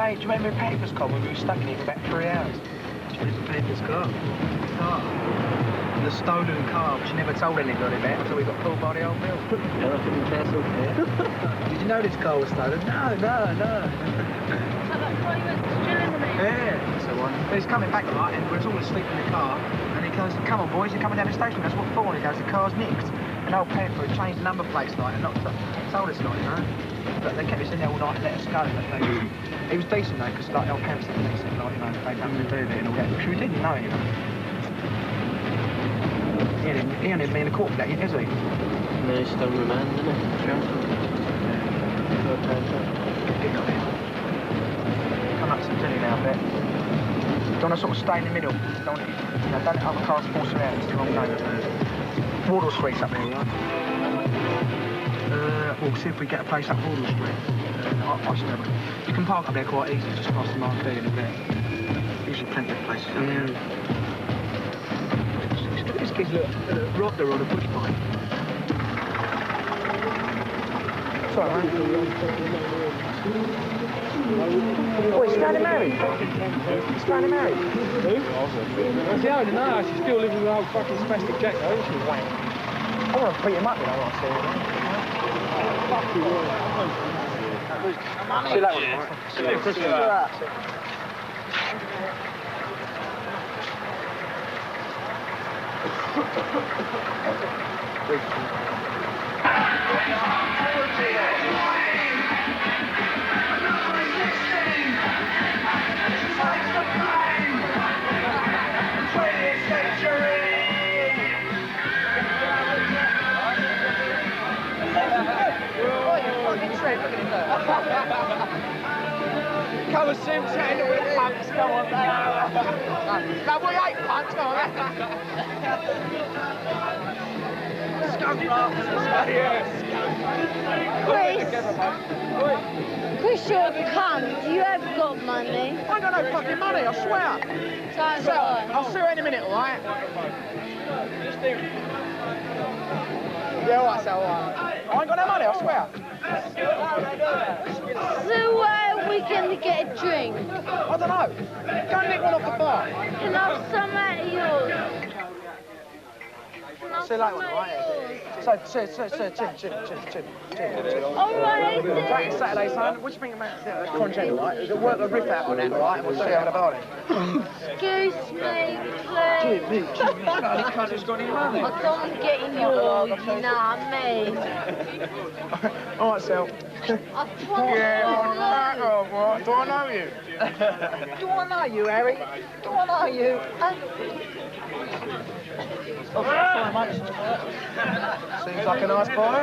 stayed, do you remember Paper's car when we were stuck in it for about 3 hours? Do you remember Paper's car? The stolen car, which never told anybody about until we got pulled by the old mill. Yeah, I couldn't cancel. Yeah. Did you know this car was stolen? No. That's why you went drilling with me. Yeah, that's the one. But he's coming back tonight and we're all asleep in the car and he goes, come on boys, you're coming down the station. That's what for. And he goes, the car's nicked. And old Panther had changed the number plates like and not told us not, you know. But they kept us in there all night and let us go. He was decent though, because like old Panther said decent, like, you know, they don't really do that and all that. Which we didn't know, you know. He ain't even been in the court for that yet, has he? No, he's still remand, isn't he? Sure. Come up to the dilly now a bit. Don't want to sort of stay in the middle. Don't let other cars force around. It's the wrong name. Wardle Street's up there, right? We'll see if we get a place up Wardle Street. I should have a... You can park up there quite easily, just past the marquee in a bit. Usually plenty of places up there. Look at this kid's little rocker on a push bike. Sorry, mate. Oh, he's trying to marry. He's trying to marry. Who? Yeah, I don't know. She's still living with old fucking spastic Jack, though, isn't she? Wank. I want to beat him up, you know what I say. Fuck you. See you later. See you later. Come and see him chatting with punks, come on. No, we ain't punks, come on. Skunk marks. Chris, you're a cunt. You have got money. I ain't got no fucking money, I swear. So I'll see you in a minute, all right? Yeah, all right, so all right. I ain't got no money, I swear. So where are we going to get a drink? I don't know. Go and nick one off the bar. Can I have some at yours? See you later, right? Chin. All right. It's Saturday, son. What do you think about that contract, right? We'll work a riff out on that, right? And we'll see how about it. Excuse me, please. Jimmy. Bloody cunt who's got any money. I don't get in your, you know what I mean? All right, Sal. I promise What? Do I know you? Do I know you, Harry? Do I know you? Fine, mate. Seems like a nice boy.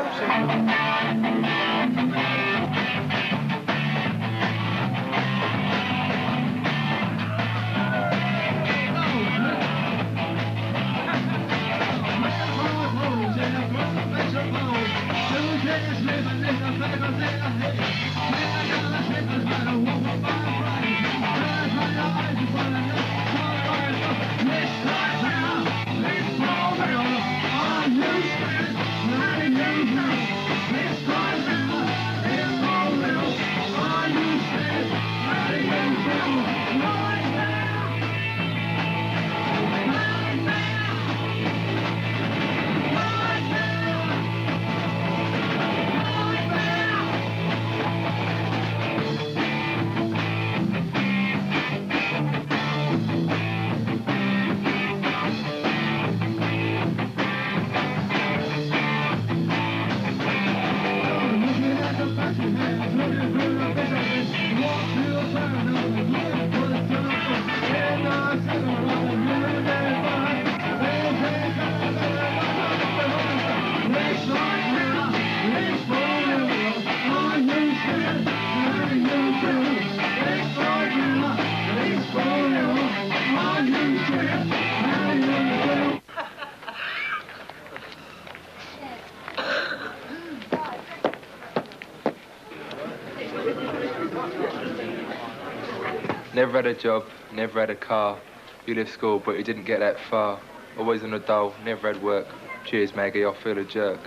Never had a job, never had a car. You left school, but you didn't get that far. Always on the dole, never had work. Cheers, Maggie, I feel a jerk.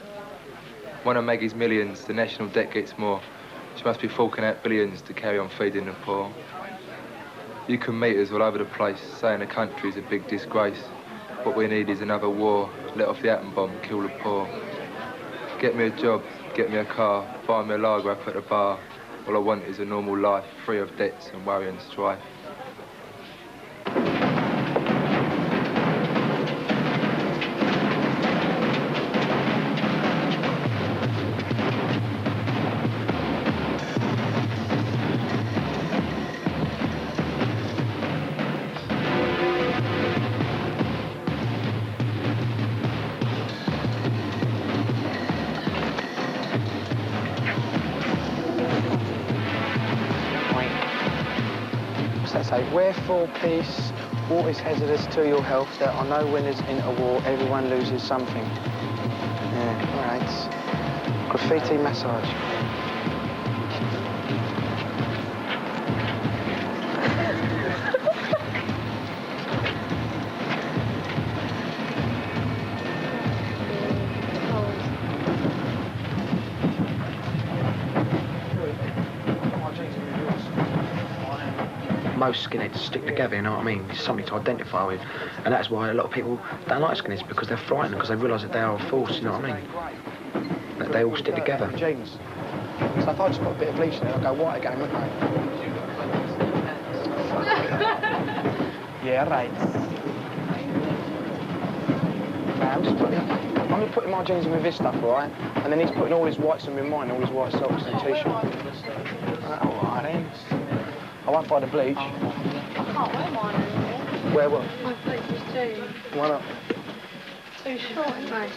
One of Maggie's millions, the national debt gets more. She must be forking out billions to carry on feeding the poor. You can meet us all over the place, saying the country's a big disgrace. What we need is another war. Let off the atom bomb, kill the poor. Get me a job, get me a car, buy me a lager up at the bar. All I want is a normal life, free of debts and worry and strife. Wherefore peace, war is hazardous to your health. There are no winners in a war, everyone loses something. Yeah, all right. Graffiti massage. Most skinheads stick together, you know what I mean? It's something to identify with. And that's why a lot of people don't like skinheads, because they're frightened, because they realise that they are a force, you know what I mean? That they all stick together. Jeans. So if I just put a bit of bleach in it, I'll go white again, wouldn't I? Yeah, right. I'm just putting my jeans in with this stuff, all right? And then he's putting all his whites in with mine, all his white socks and t-shirt. All right, then. I won't buy the bleach. I can't wear mine anymore. Wear what? My bleach is too... Why not? too short, isn't it?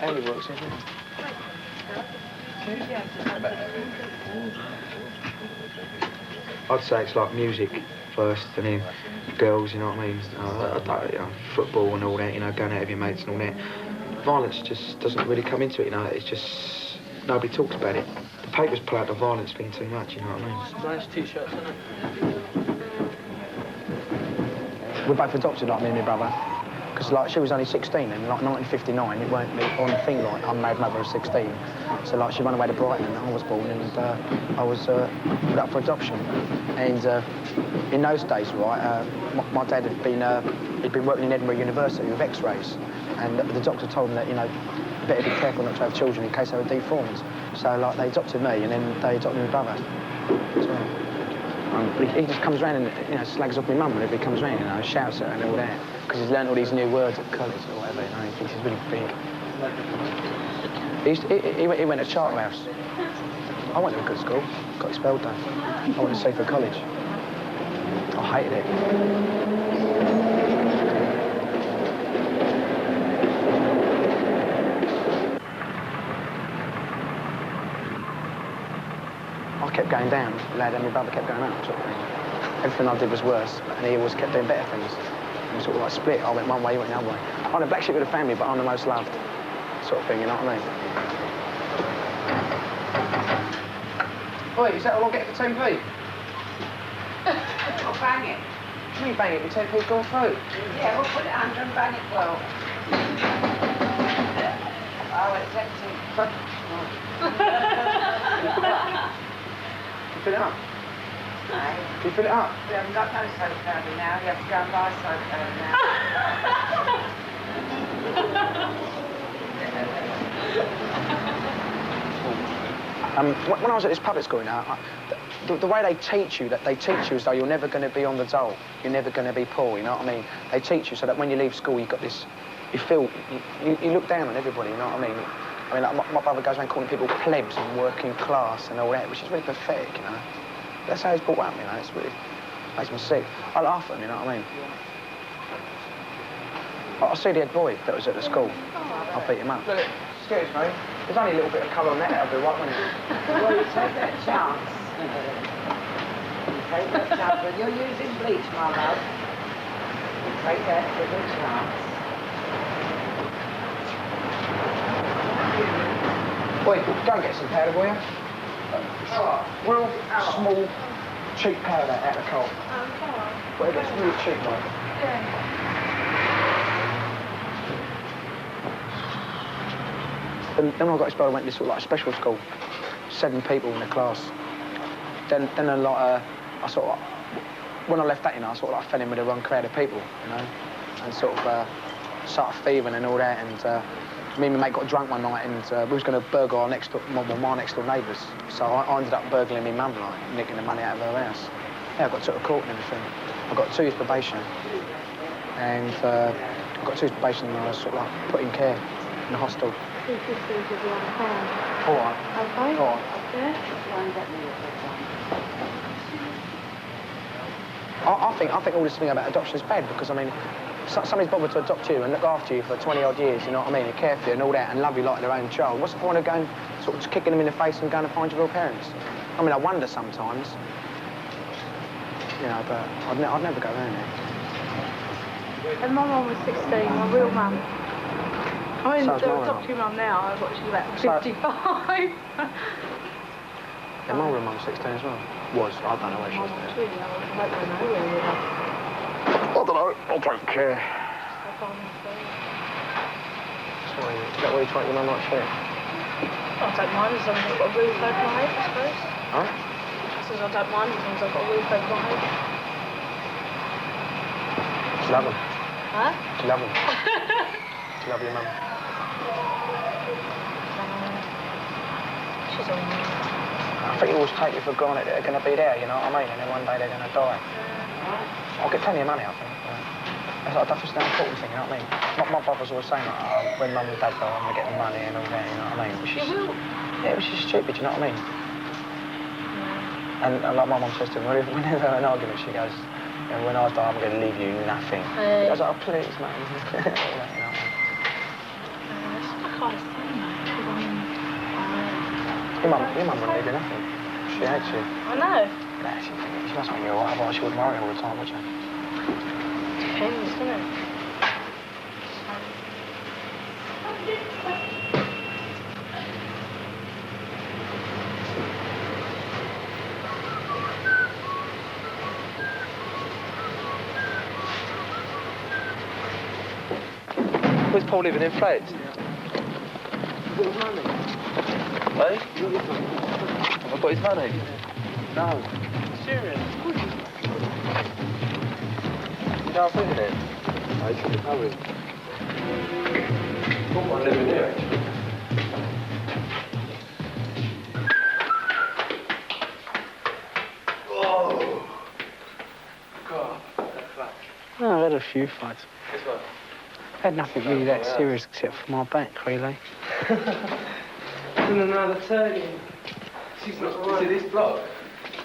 Andy works, isn't it? I'd say it's like music first, and then girls, you know what I mean? Football and all that, you know, going out with your mates and all that. Violence just doesn't really come into it, you know. It's just nobody talks about it. The papers pull out the violence being too much, you know what I mean? Nice t-shirts, isn't it? We're both adopted, like me and my brother, because like she was only 16 and like 1959, it weren't on the thing like unmarried mother of 16. So like she ran away to Brighton and I was born, and I was put up for adoption. And in those days, right, my dad had he'd been working in Edinburgh University with X-rays. And the doctor told him that, you know, better be careful not to have children in case they were deformed. So, like, they adopted me, and then they adopted my brother. So, he just comes round and, you know, slags off my mum whenever he comes round, you know, shouts at her and all that. Because he's learned all these new words at college or whatever, you know, he thinks he's really big. He went to Charterhouse. I went to a good school, got expelled though. I went to Seaford College. I hated it. I kept going down, lad, and my brother kept going up, sort of thing. Everything I did was worse, and he always kept doing better things. We sort of like split. I went one way, he went the other way. I'm the black sheep of the family, but I'm the most loved, sort of thing, you know what I mean? Oi, is that all I'll get for 10p? I'll bang it. What do you mean bang it? Your 10p's gone through? Yeah, we'll put it under and bang it well. Oh, it's empty. You fill it up? No. Can you fill it up? We haven't got no soap powder now. You have to go and buy soap powder now. When I was at this public school now, the way they teach you as though you're never going to be on the dole, you're never going to be poor, you know what I mean? They teach you so that when you leave school, you've got this, you look down on everybody, you know what I mean? I mean, like, my brother goes around calling people plebs and working class and all that, which is really pathetic, you know? That's how he's brought up, you know, it's really, makes me sick. I laugh at him, you know what I mean? I see the head boy that was at the school. I'll beat him up. Excuse me, there's only a little bit of colour on that, that'll be right, wouldn't it? Well, you take that chance. You take that chance. When you're using bleach, my love, you take that little chance. Boy, go and get some powder, will you? Real small, cheap powder out of the coal. Well, that's really cheap, like. Yeah. Then when I got expelled, I went to sort of like a special school. 7 people in the class. Then a lot. I sort of, when I left that, you know, I sort of like fell in with the wrong crowd of people, you know, and sort of started thieving and all that. And me and my mate got drunk one night, and we was going to burgle our next door, my next door neighbours. So I ended up burgling my mum, like nicking the money out of her house. Yeah, I got took to court and everything. I got 2 years probation, and I got 2 years probation, and I was sort of like put in care in the hostel. 250 is the other pound. All right. Okay. All right. Yeah. I think all this thing about adoption is bad because, I mean, somebody's bothered to adopt you and look after you for 20-odd years, you know what I mean, and care for you and all that and love you like their own child. What's the point of going, sort of kicking them in the face and going to find your real parents? I mean, I wonder sometimes, you know, but I'd never go around there. And my mum was 16, my real mum. I mean, So is the mine. adopted mum now, she's about 55. Yeah, my real mum's 16 as well. Was. I don't know where she's now. Really, I hope I know where we are. I don't know. I don't care. Sorry, is that where you try your mum like shit? I don't mind as long as I've got a roof over my head, I suppose. Huh? I says I don't mind as long as I've got a roof over my head. Do you love them? Huh? Do you love them? Do you love your mum? She's all right. I think you always take it for granted that they're going to be there, you know what I mean? And then one day they're going to die. I'll get plenty of money, I think. That's just an important thing, you know what I mean? My brother's always saying, like, oh, when mum and dad die, I'm going to get the money and all that, you know what I mean? Which is, yeah, which is stupid, you know what I mean? And like my mum says to me, whenever an argument, she goes, you know, when I die, I'm going to leave you nothing. She goes, oh, please, mate. All that, you know what I mean? It's not quite the same, mate. Your mum wouldn't leave you nothing. She hates you. I know. Nah, she must make you alright, otherwise she wouldn't worry all the time, would you? Depends, doesn't it? Where's Paul living in flats? Hey? Have I got his money? No. Serious? You know I'm living there? I should know him. I'm living here, actually. Oh! God, that fuck. Oh, I had a few fights. This one? I had nothing really that serious except for my back, really. And another turning. Is it this block?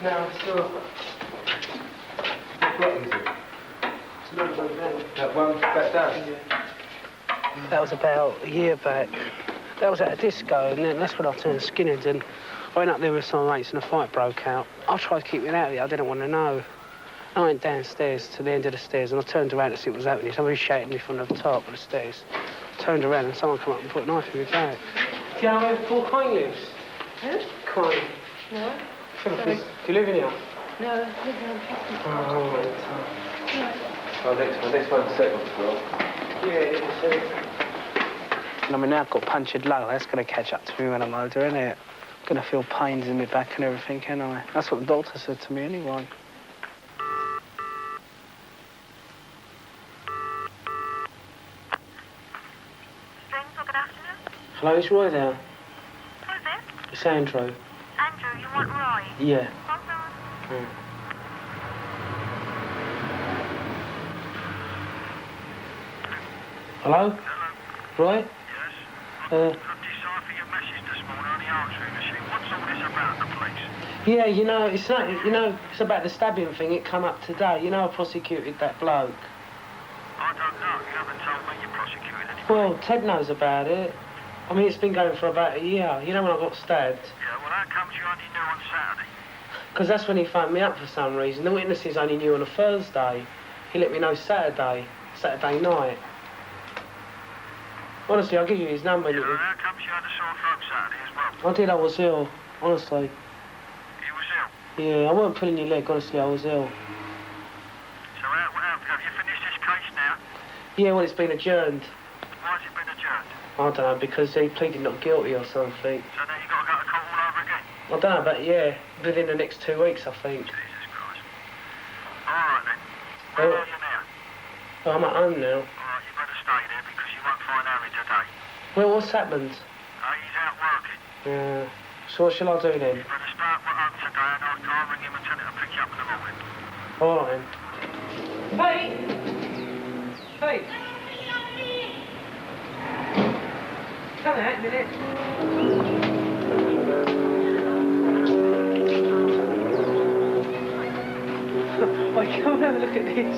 No, it's not. What block is it? It's another one down. That one back down? Yeah. That was about a year back. That was at a disco, and then that's when I turned Skinheads, and I went up there with some mates and a fight broke out. I tried to keep it out of it, I didn't want to know. I went downstairs to the end of the stairs, and I turned around to see what was happening. Somebody shouted me from the top of the stairs. Turned around, and someone came up and put a knife in my back. Do you know where Paul Coyne lives? Who? Coyne. No. Do you live in here? No, I live in Oh, Next one, second floor. yeah. And I mean, now I've got punctured lung. That's going to catch up to me when I'm older, isn't it? I'm going to feel pains in my back and everything, can I? That's what the doctor said to me anyway. Good afternoon. Hello, it's Roy there. Who's this? It's Andrew. Andrew, you want Roy? Yeah. Hold on. Hello? Hello. Roy? Yes? I've deciphered your message this morning on the answering machine. What's all this about the police? Yeah, it's about the stabbing thing. It come up today. You know, I prosecuted that bloke. I don't know. You haven't told me you prosecuted anybody. Well, Ted knows about it. I mean, it's been going for about a year. You know when I got stabbed? Yeah, well, how comes you only knew on Saturday? Because that's when he phoned me up for some reason. The witnesses only knew on a Thursday. He let me know Saturday night. Honestly, I'll give you his number. Yeah, well, how comes you had a sore throat Saturday as well? I did, I was ill. Honestly. You was ill? Yeah, I wasn't pulling your leg, honestly, I was ill. So have you finished this case now? Yeah, well, it's been adjourned. Why has it been adjourned? I don't know, because he pleaded not guilty or something. So then you got to go to court all over again? I don't know, but yeah, within the next 2 weeks, I think. Jesus Christ. All right then. Where are you now? Well, I'm at home now. All right, you better stay there because you won't find Harry today. Well, what's happened? He's out working. Yeah. So what shall I do then? You better start work up today and I'll ring him and tell him to pick you up in the morning. All right then. Hey! Hey! Come out a minute. Wait, come and have a look at this.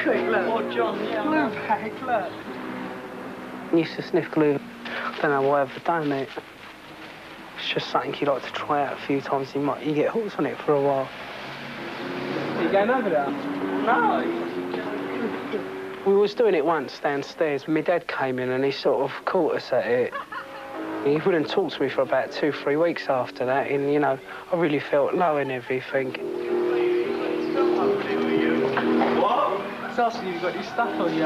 Quick, look. Oh, John, yeah. Glue bag, look. I used to sniff glue. I don't know why I've ever done it. It's just something you like to try out a few times. You get hooked on it for a while. Are you going over there? No. We was doing it once downstairs. My dad came in and he sort of caught us at it. He wouldn't talk to me for about 2-3 weeks after that, and, you know, I really felt low and everything. What? It's asking if you've got any stuff on you.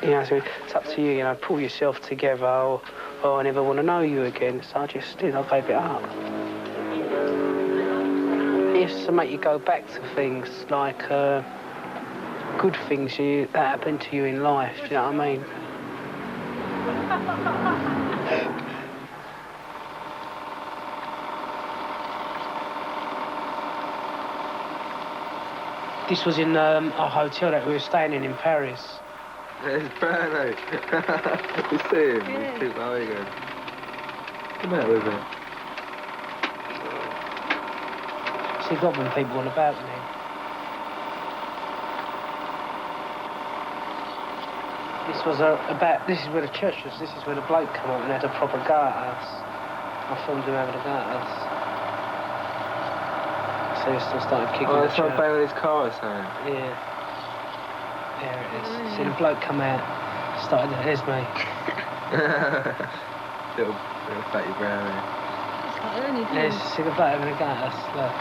You know, so it's up to you, you know, pull yourself together, or I never want to know you again. So I just did, I gave it up. It used to make you go back to things like good things that happened to you in life, do you know what I mean? This was in a hotel that we were staying in Paris. There's Brownie. You see him? Yeah. He's how are you going? Come out with him. See, got when people on about me. This was this is where the church was, this is where the bloke come up and had a proper go at us. I filmed him having a go at us. So he still started kicking Oh, the that's not church. bang on his car or something. Yeah. There it is. See the bloke come out, started, there's me. little fatty brownie. It's like only There's, see the bloke having a go at us, look.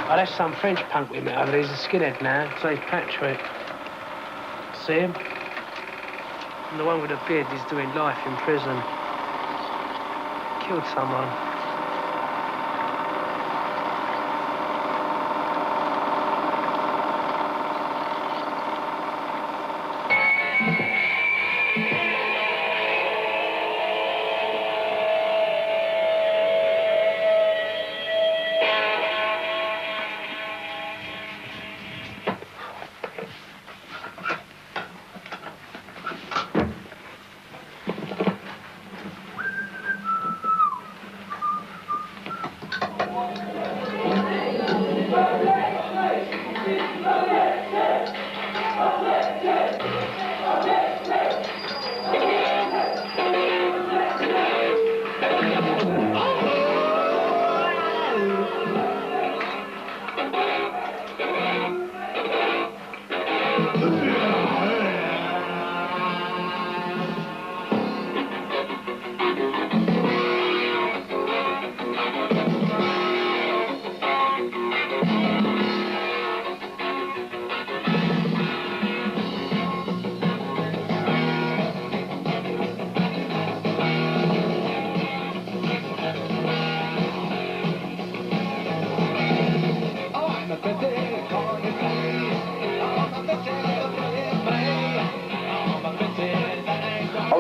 Oh, that's some French punk we met over there. He's a skinhead now. His name's Patrick. See him? And the one with the beard is doing life in prison. Killed someone.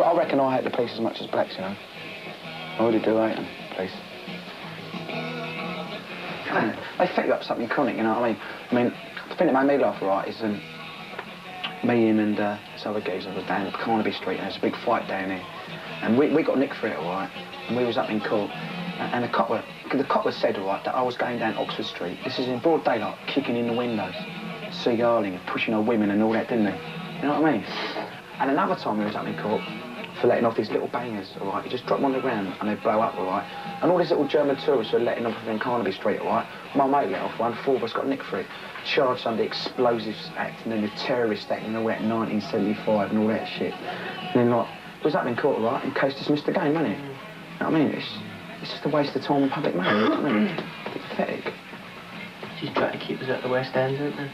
I reckon I hate the police as much as blacks, you know. I really do hate them, police. They set you up something chronic, you know what I mean? I mean, the thing that made me laugh, right, is me and this other geezer was down at Carnaby Street, and there's a big fight down there. And we got nicked for it, all right? And we was up in court. And the cop was said, all right, that I was going down Oxford Street. This is in broad daylight, kicking in the windows, cigarilling, pushing on women and all that, didn't he? You know what I mean? And another time we was up in court for letting off these little bangers, all right? You just drop them on the ground and they blow up, all right? And all these little German tourists were letting off in Carnaby Street, all right? My mate let off one, 4 of us got nicked for it. Charged under Explosives Act and then the Terrorist Act and all that, 1975 and all that shit. And then, like, we was up in court, all right? And case dismissed the game, wasn't it? You know what I mean? It's just a waste of time and public money, you know what I mean? Pathetic. She's trying to keep us at the West End, isn't they?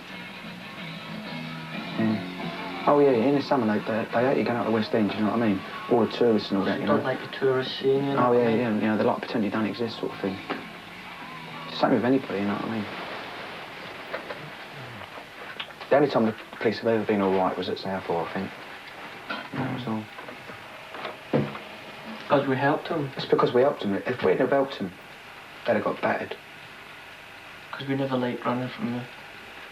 Oh yeah, in the summer they hate you going out to the West End, you know what I mean? All the tourists and all that, you know. Don't like the tourist scene, you know. Oh yeah, yeah, you know, they like pretend you don't exist sort of thing. Same with anybody, you know what I mean? The only time the police have ever been all right was at Southall, I think. That was all. Because we helped them. It's because we helped them. If we hadn't have helped them, they'd have got battered. Because we never liked running from the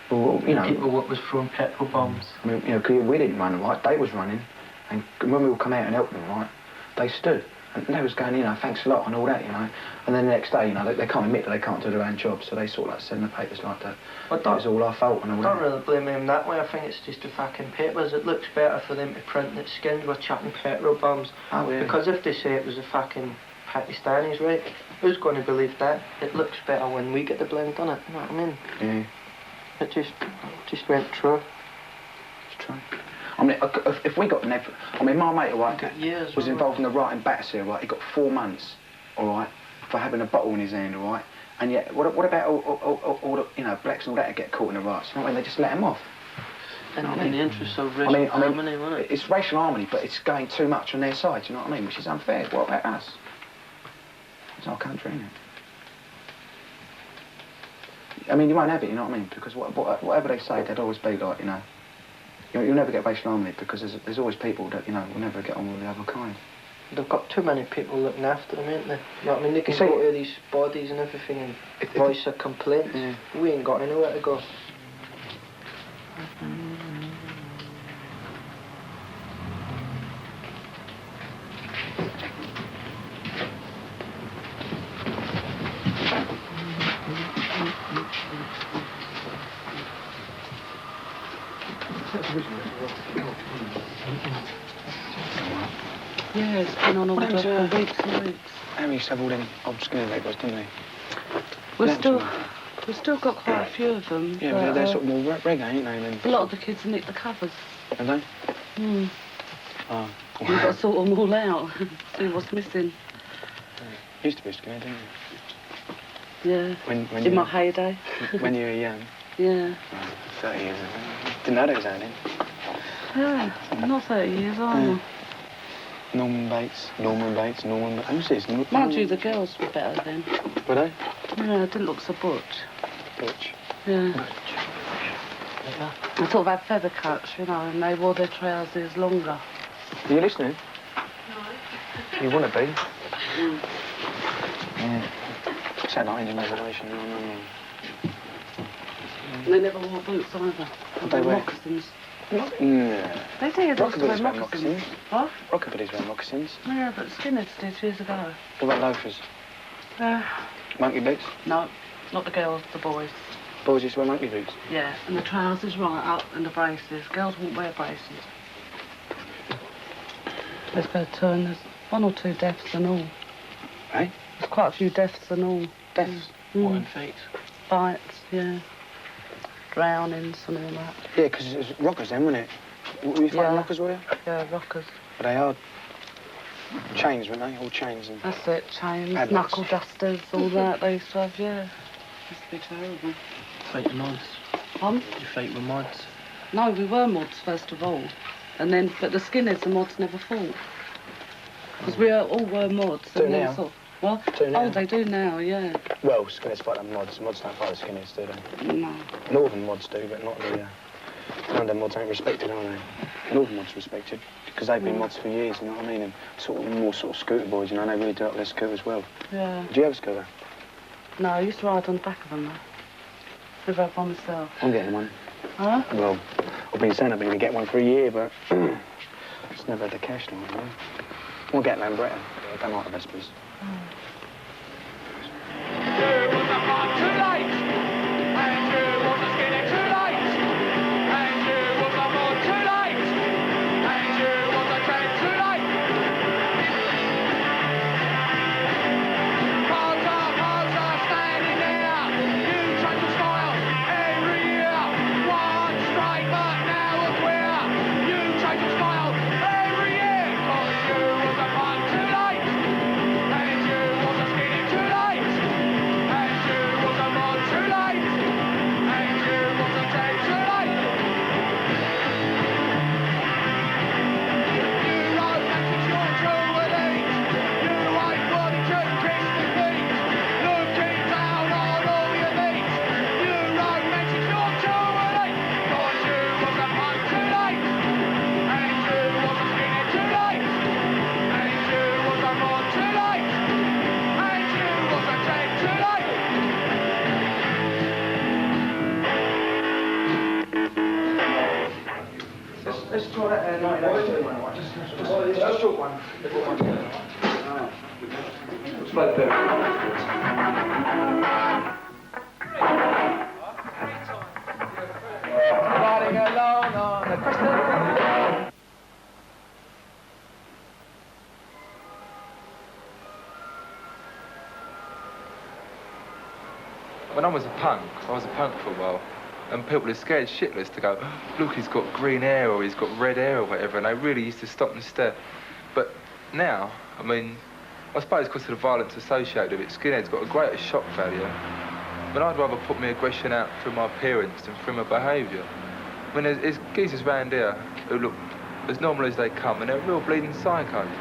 Well, you know, people what was throwing petrol bombs. I mean, you know, 'cause we didn't run, right? They was running, and when we all come out and helped them, right, they stood. And they was going, you know, thanks a lot and all that, you know. And then the next day, you know, they can't admit that they can't do their own job, so they sort of like said in the papers like that. It was all our fault and all I don't that. really blame them that way. I think it's just the fucking papers. It looks better for them to print that Skins were chucking petrol bombs. Oh, yeah. Because if they say it was the fucking Pakistanis, right, who's going to believe that? It looks better when we get the blame, doesn't it? You know what I mean? Yeah. It just went through. It's true. I mean, if we got I mean, my mate, right, years, was involved in the right in Battersea, right? He got 4 months, all right, for having a bottle in his hand, all right? And yet, what about all the, you know, blacks and all that that get caught in the riots? You know what I mean? They just let them off. In the interest of racial harmony, wasn't it? It's racial harmony, but it's going too much on their side, you know what I mean? Which is unfair. What about us? It's our country, isn't it? I mean, you won't have it, you know what I mean? Because whatever they say, they'd always be like, you know, you'll never get racial harmony because there's always people that, you know, will never get on with the other kind. They've got too many people looking after them, ain't they? You know what I mean? They can go to these bodies and everything and voice their complaints. Yeah. We ain't got anywhere to go. Yeah, it's been on all for weeks and weeks. And we used to have all them old skinny labels, didn't we? We've still got quite a few of them. Yeah, but they're sort of more reggae, ain't they? Then? A lot of the kids nick the covers. Have they? Hmm. Oh. You've got to sort them all out, see what's missing. Used to be skinny, didn't you? Yeah. When in my heyday. When you were young? Yeah. 30 years ago. Didn't know that was happening. Yeah, not 30 years either. Norman Bates. Who's this? Mind you, the girls were better then. Were they? Yeah, it didn't look so butch. Butch? Yeah. Yeah. I sort of had feather cuts, you know, and they wore their trousers longer. Are you listening? No. You want to be? Yeah. It's that like Indian reservation, you know what I mean? And they never wore boots either. They wear moccasins. Yeah. They did. Rockabillys wear moccasins. What? Rockabillys wear moccasins. Yeah, but Skinheads did years ago. What about loafers? Monkey boots? No, not the girls, the boys. Boys used to wear monkey boots? Yeah, and the trousers right up and the braces. Girls won't wear braces. Let's go to, and there's 1 or 2 deaths and all. Eh? There's quite a few deaths and all. Deaths? What in fact? Bites, yeah. Drownings and all that. Yeah, because it was rockers then, wasn't it? Were you fighting rockers, were you? Yeah, rockers. But they are chains, weren't they? All chains and... That's it, chains, padlocks. knuckle dusters, all that they used to have, yeah. Used to be terrible. Fight with mods. You fight with mods? No, we were mods first of all. And then, but the skinheads and mods never fought. Because we all were mods. Do and now. Sort of, what? Do now. Oh, they do now, yeah. Well, skinheads fight the mods. Mods don't fight the skinheads, do they? No. Northern mods do, but not the... None of them mods ain't respected, are they? Northern mods respected. Because they've been mods for years, you know what I mean? And sort of more sort of scooter boys, you know, and they really do up their scooters well. Yeah. Did you have a scooter? No, I used to ride on the back of them, though. Never had one myself. I'm getting one. Huh? Well, I've been saying I've been going to get one for a year, but just never had the cash now, you know. We'll get Lambretta. I don't like the Vespers. Just a short one. Let's play there. Riding alone on a Christmas. When I was a punk for a while, and people were scared shitless to go, look, he's got green hair or he's got red hair or whatever, and they really used to stop and stare. But now, I mean, I suppose because of the violence associated with it, Skinheads got a greater shock value. But I'd rather put my aggression out through my appearance than through my behaviour. I mean, there's geezers round here who look as normal as they come, and they're real bleeding psychos.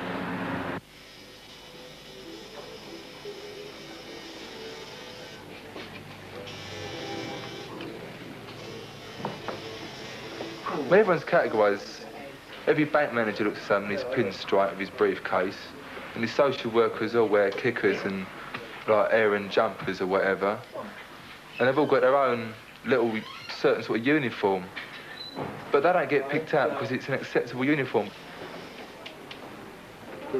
When everyone's categorised, every bank manager looks the same in his pinstripe with his briefcase, and the social workers all wear kickers and like Aaron jumpers or whatever, and they've all got their own little certain sort of uniform, but they don't get picked out because it's an acceptable uniform. I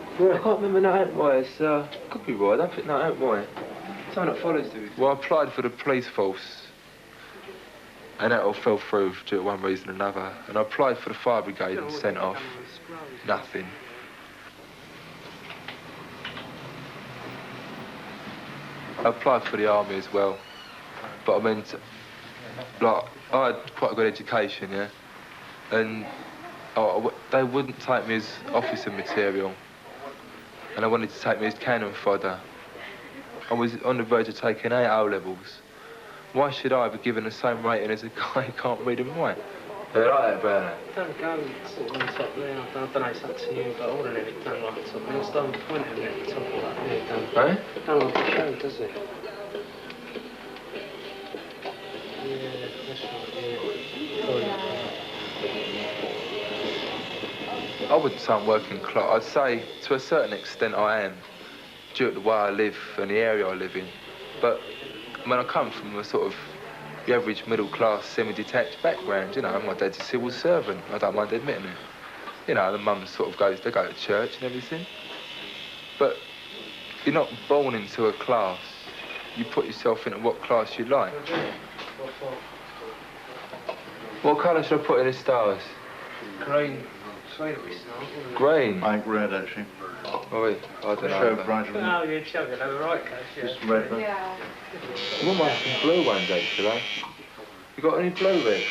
can't remember no out boy. It's could be right. I don't think no out boy. Something that follows do. Well, I applied for the police force, and that all fell through due to one reason or another. And I applied for the fire brigade and sent off. Nothing. I applied for the army as well. But I mean, like, I had quite a good education, yeah? And they wouldn't take me as officer material. And I wanted to take me as cannon fodder. I was on the verge of taking 8 O-levels. Why should I be given the same rating as a guy who can't read and write? They like that, Brownie. Don't go sort of on top there. I don't know, it's up to you, but I wouldn't have it done like top. There's no point in it top of that there, done. Eh? Don't like the show, does it? Yeah, that's right, yeah. I wouldn't say I'm working class. I'd say, to a certain extent, I am, due to the way I live and the area I live in. But I mean, I come from a sort of the average middle-class, semi-detached background, you know. My dad's a civil servant, I don't mind admitting it. You know, the mum sort of they go to church and everything. But you're not born into a class. You put yourself into what class you like. What colour should I put in the stars? Green. Green? I think red, actually. Oh, wait, I don't know. Show brighter. No, you're chugging over right, Coach, yeah. Just red, but... Yeah. I want some blue ones, actually. You got any blue red?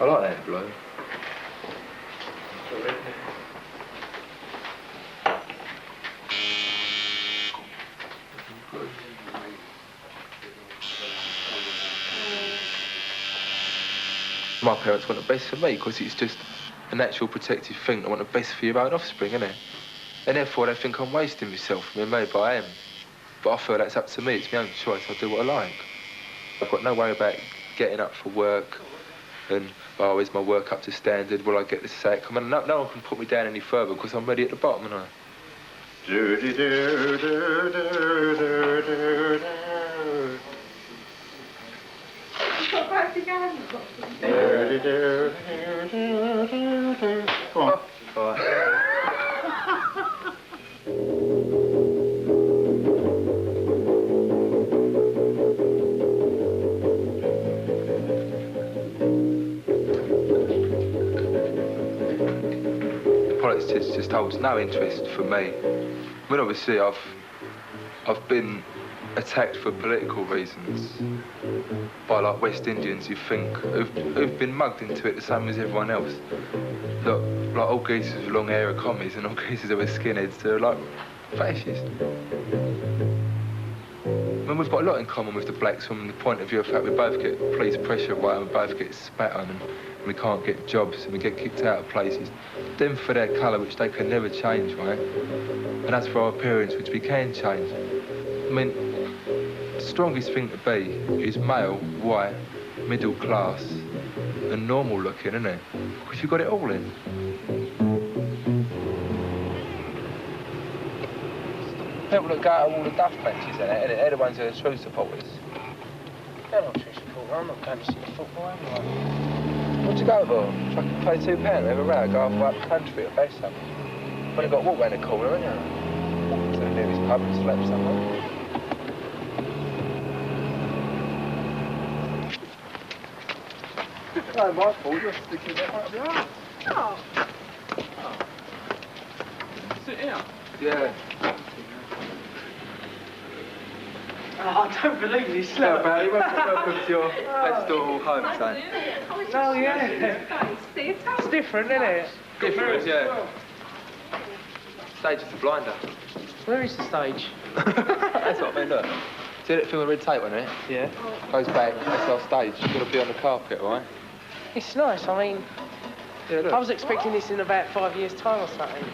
I like that blue. My parents want the best for me because it's just a natural protective thing to want the best for your own offspring, isn't it? And therefore they think I'm wasting myself. I mean, maybe I am. But I feel that's up to me. It's my own choice. I'll do what I like. I've got no worry about getting up for work and, oh, is my work up to standard? Will I get the sack? I mean, no one can put me down any further because I'm ready at the bottom, aren't I? Go on. All right. Politics just holds no interest for me. I mean, obviously, I've been attacked for political reasons by like West Indians, you think, who've been mugged into it the same as everyone else. Look, like all geezers with long hair are commies and all geezers who are skinheads, they're like fascists. I mean, we've got a lot in common with the blacks from the point of view of the fact we both get police pressure right and we both get spat on and we can't get jobs and we get kicked out of places. Them for their colour, which they can never change, right? And as for our appearance, which we can change. I mean, the strongest thing to be is male, white, middle class, and normal looking, isn't it? Because you've got it all in. People that go to all the duff matches, they're the ones who are true supporters. They're not true supporters. I'm not going to see football anyway. What'd you go for? Fucking pay £2, have a row, go halfway up the country or base something. You've only got to walk round the corner, haven't you? To the nearest pub and slap somewhere. No, my fault, you're sticking that up your arse. Oh. Sit here. Yeah. Oh, I don't believe you Hello, slept. Barry. Welcome to your pastoral home, son. Oh, yeah. It's different, isn't it? Different, yeah. Stage is a blinder. Where is the stage? That's what I mean, look. See that film with red tape on it? Yeah. Goes back, that's our stage. You've got to be on the carpet, all right? It's nice, I mean, Yeah, look. I was expecting this in about 5 years' time or something.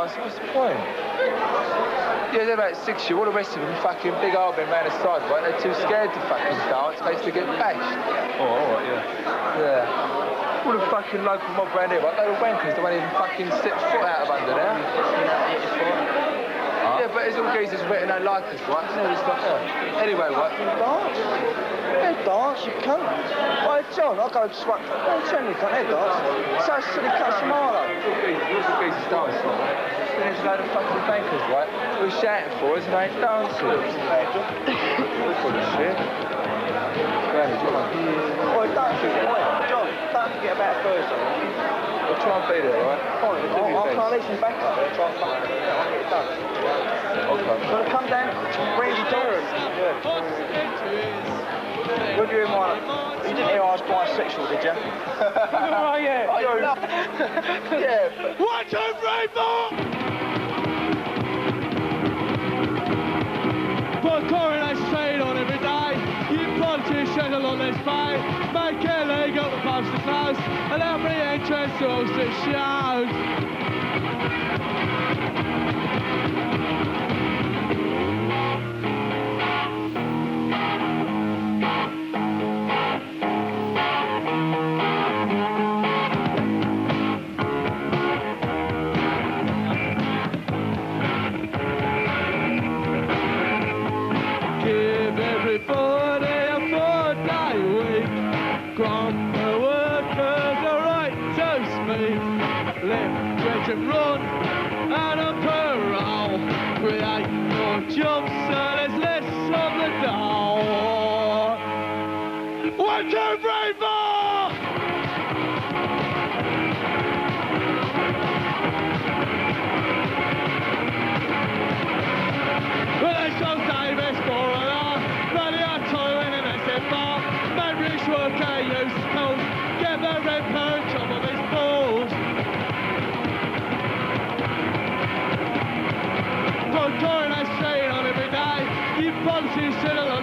What's the point? Yeah, they're about 6 years. All the rest of them fucking big arguing around the side, right? They're too scared to fucking dance. They used to get bashed. Oh, all right, yeah. Yeah. All the fucking local mob around here, right? They were wankers. They won't even fucking step foot out of under there. Yeah, but there's all geezers written don't like us, right? No, it's not there. Anyway, right? Dance? They dance, you can't. Why, John, I'll go swap. Don't tell me you can't dance. So silly Casamaro. What's the geezers dance for? There's a load of fucking bankers, right? We're shouting for us and they ain't dancing. Full of shit. Granny, come on. Oi, don't forget, John, don't forget about Thursday. We'll try and be there, right? Fine, I'll try and leave some back up there, try and fucking I'll get it done. Okay. Gonna come down, Randy Doran. Yeah. What do you hear, Miner? You didn't hear I was bisexual, did you? Oh, yeah. Yeah. 1, 2, 3, 4! Put coronation trade on every day. You politicians along this way. Make it illegal to post the close. Allow free entrance to all street shows. And run and a parole. Create more jobs so there's less on the door. 1, 2, 3, 4! Well, they shall Davis for an hour. Bloody hard toiling in SFR. Man, rich worker use tools. Get the red perch off of his balls. Coronation on every day. You politicians on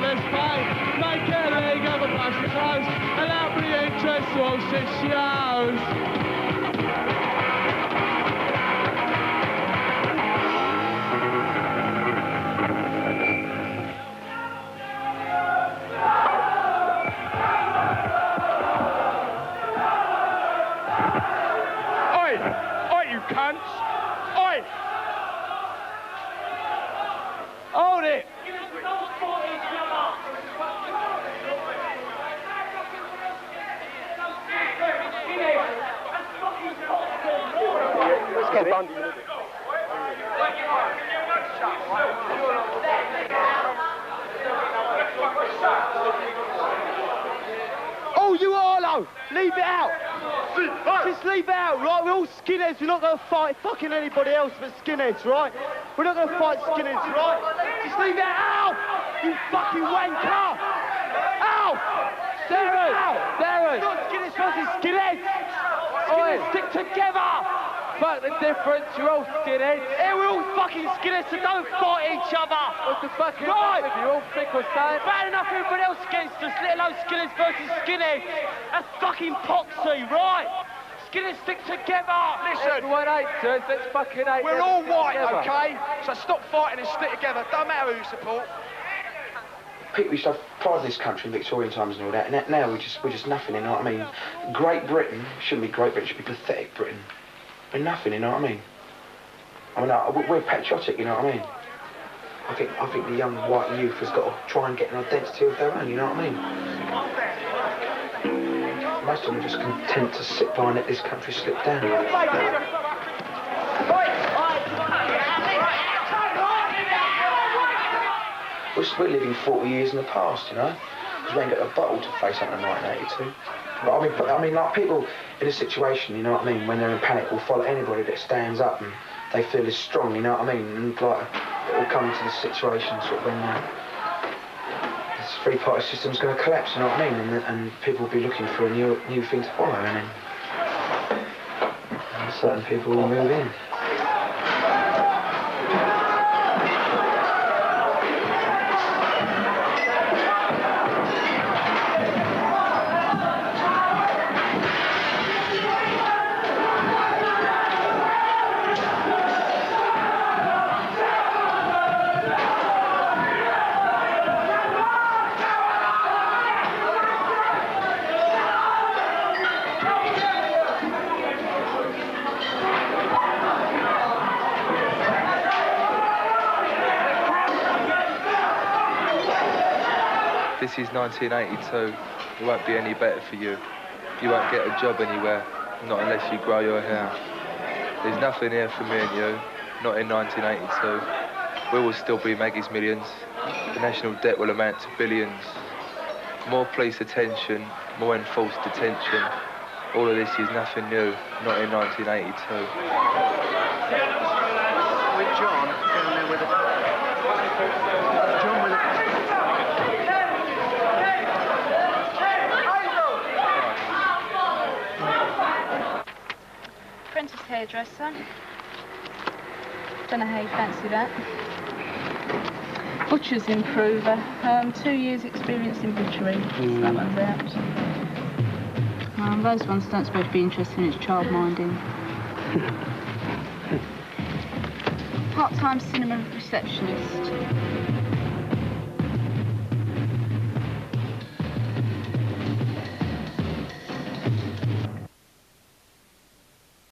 sausage shows. Oi! Oi, you cunts! Oi! Hold it! Let's get Bundy. Oh, you Arlo! Leave it out! Just leave it out, right? We're all skinheads. We're not going to fight fucking anybody else but skinheads, right? We're not going to fight skinheads, right? Just leave it out! You fucking wanker! Ow! Darren! Darren! It's not skinheads versus skinheads! Skinheads stick together! Fuck the difference, you're all skinheads. Yeah, we're all fucking skinheads, so don't fight each other! What the fuck is right? You're all thick or something? Bad enough everybody else against us, let alone skinheads versus skinheads! That's fucking poxy, right? Skinheads stick together! Listen, everyone hates us, let's fucking hate we're them all white, together. okay? So stop fighting and stick together. Don't matter who you support. People used to have pride in this country in Victorian times and all that, and now we're just nothing, you know what I mean? Great Britain shouldn't be Great Britain, it should be pathetic Britain. We're nothing, you know what I mean? We're patriotic, you know what I mean? I think the young white youth has got to try and get an identity of their own, you know what I mean? Most of them are just content to sit by and let this country slip down. We're living 40 years in the past, you know? Because we ain't got a bottle to face something in 1982. But I mean, like, people in a situation, you know what I mean, when they're in panic, will follow anybody that stands up and they feel is strong, you know what I mean? And, like, it will come to the situation sort of when this three-party system's going to collapse, you know what I mean? And people will be looking for a new thing to follow, and then certain people will move in. This is 1982. It won't be any better for you. You won't get a job anywhere, not unless you grow your hair. There's nothing here for me and you, not in 1982. We will still be Maggie's millions. The national debt will amount to billions. More police attention, more enforced detention. All of this is nothing new, not in 1982. With John, down there with a... John with a... Apprentice hairdresser. Don't know how you fancy that. Butcher's improver. 2 years experience in butchery. That one's out. Those ones don't supposed to be interesting, it's child minding. Part-time cinema receptionist.